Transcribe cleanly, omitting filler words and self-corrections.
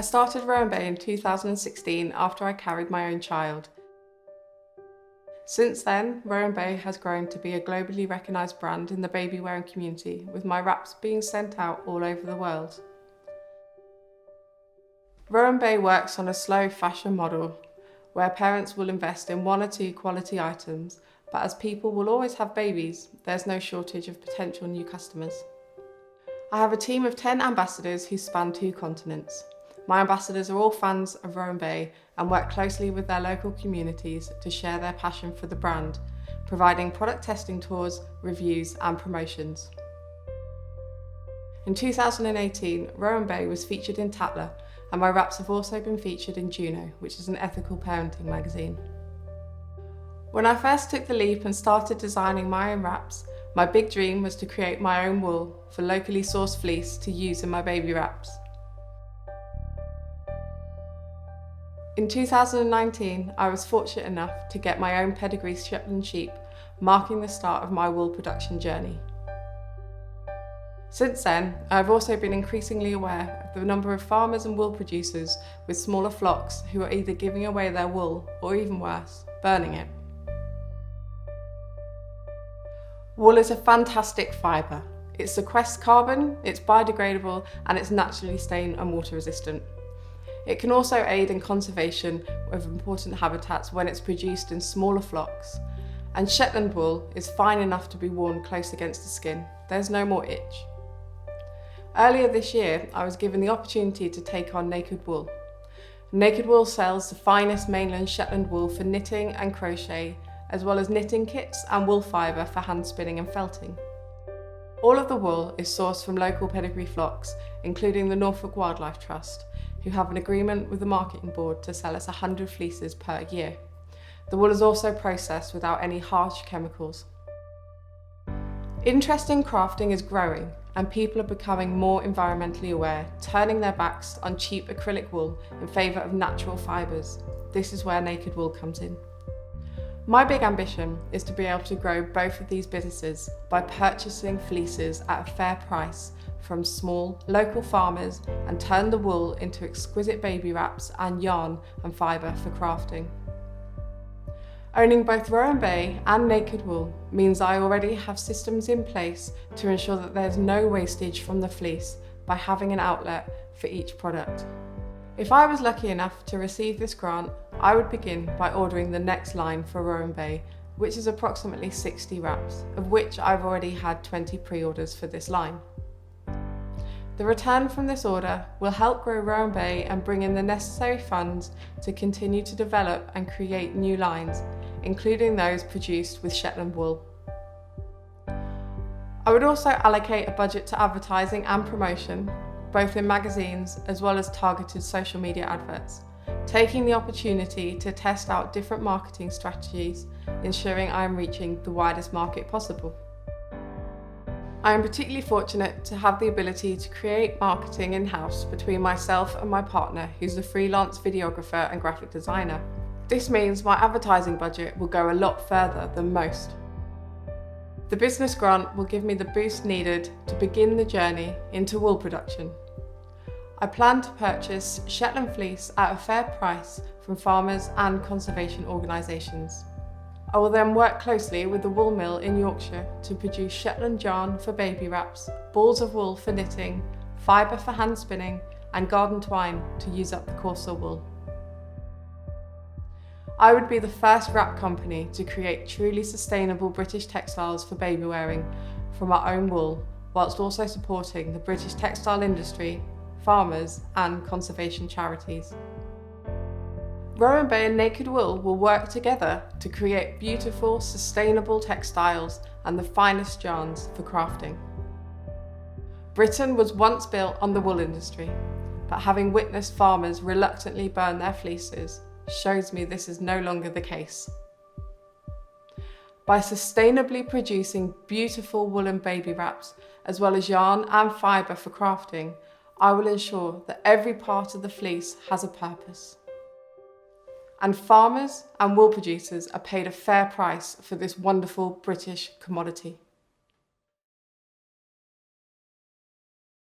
I started Rowan Bay in 2016 after I carried my own child. Since then, Rowan Bay has grown to be a globally recognised brand in the baby wearing community, with my wraps being sent out all over the world. Rowan Bay works on a slow fashion model, where parents will invest in 1 or 2 quality items, but as people will always have babies, there's no shortage of potential new customers. I have a team of 10 ambassadors who span 2 continents. My ambassadors are all fans of Rowan Bay and work closely with their local communities to share their passion for the brand, providing product testing tours, reviews and promotions. In 2018, Rowan Bay was featured in Tatler, and my wraps have also been featured in Juno, which is an ethical parenting magazine. When I first took the leap and started designing my own wraps, my big dream was to create my own wool for locally sourced fleece to use in my baby wraps. In 2019, I was fortunate enough to get my own pedigree Shetland sheep, marking the start of my wool production journey. Since then, I have also been increasingly aware of the number of farmers and wool producers with smaller flocks who are either giving away their wool or, even worse, burning it. Wool is a fantastic fibre. It sequesters carbon, it's biodegradable and it's naturally stain and water resistant. It can also aid in conservation of important habitats when it's produced in smaller flocks. And Shetland wool is fine enough to be worn close against the skin. There's no more itch. Earlier this year, I was given the opportunity to take on Naked Wool. Naked Wool sells the finest mainland Shetland wool for knitting and crochet, as well as knitting kits and wool fibre for hand spinning and felting. All of the wool is sourced from local pedigree flocks, including the Norfolk Wildlife Trust, who have an agreement with the marketing board to sell us 100 fleeces per year. The wool is also processed without any harsh chemicals. Interest in crafting is growing and people are becoming more environmentally aware, turning their backs on cheap acrylic wool in favour of natural fibres. This is where Naked Wool comes in. My big ambition is to be able to grow both of these businesses by purchasing fleeces at a fair price from small, local farmers and turn the wool into exquisite baby wraps and yarn and fibre for crafting. Owning both Rowan Bay and Naked Wool means I already have systems in place to ensure that there's no wastage from the fleece by having an outlet for each product. If I was lucky enough to receive this grant, I would begin by ordering the next line for Rowan Bay, which is approximately 60 wraps, of which I've already had 20 pre-orders for this line. The return from this order will help grow Rowan Bay and bring in the necessary funds to continue to develop and create new lines, including those produced with Shetland wool. I would also allocate a budget to advertising and promotion, both in magazines as well as targeted social media adverts, taking the opportunity to test out different marketing strategies, ensuring I am reaching the widest market possible. I am particularly fortunate to have the ability to create marketing in-house between myself and my partner, who's a freelance videographer and graphic designer. This means my advertising budget will go a lot further than most. The business grant will give me the boost needed to begin the journey into wool production. I plan to purchase Shetland fleece at a fair price from farmers and conservation organisations. I will then work closely with the wool mill in Yorkshire to produce Shetland yarn for baby wraps, balls of wool for knitting, fibre for hand spinning and garden twine to use up the coarser wool. I would be the first wrap company to create truly sustainable British textiles for baby wearing from our own wool, whilst also supporting the British textile industry, farmers and conservation charities. Rowan Bay and Naked Wool will work together to create beautiful, sustainable textiles and the finest yarns for crafting. Britain was once built on the wool industry, but having witnessed farmers reluctantly burn their fleeces shows me this is no longer the case. By sustainably producing beautiful woolen baby wraps, as well as yarn and fibre for crafting, I will ensure that every part of the fleece has a purpose. And farmers and wool producers are paid a fair price for this wonderful British commodity.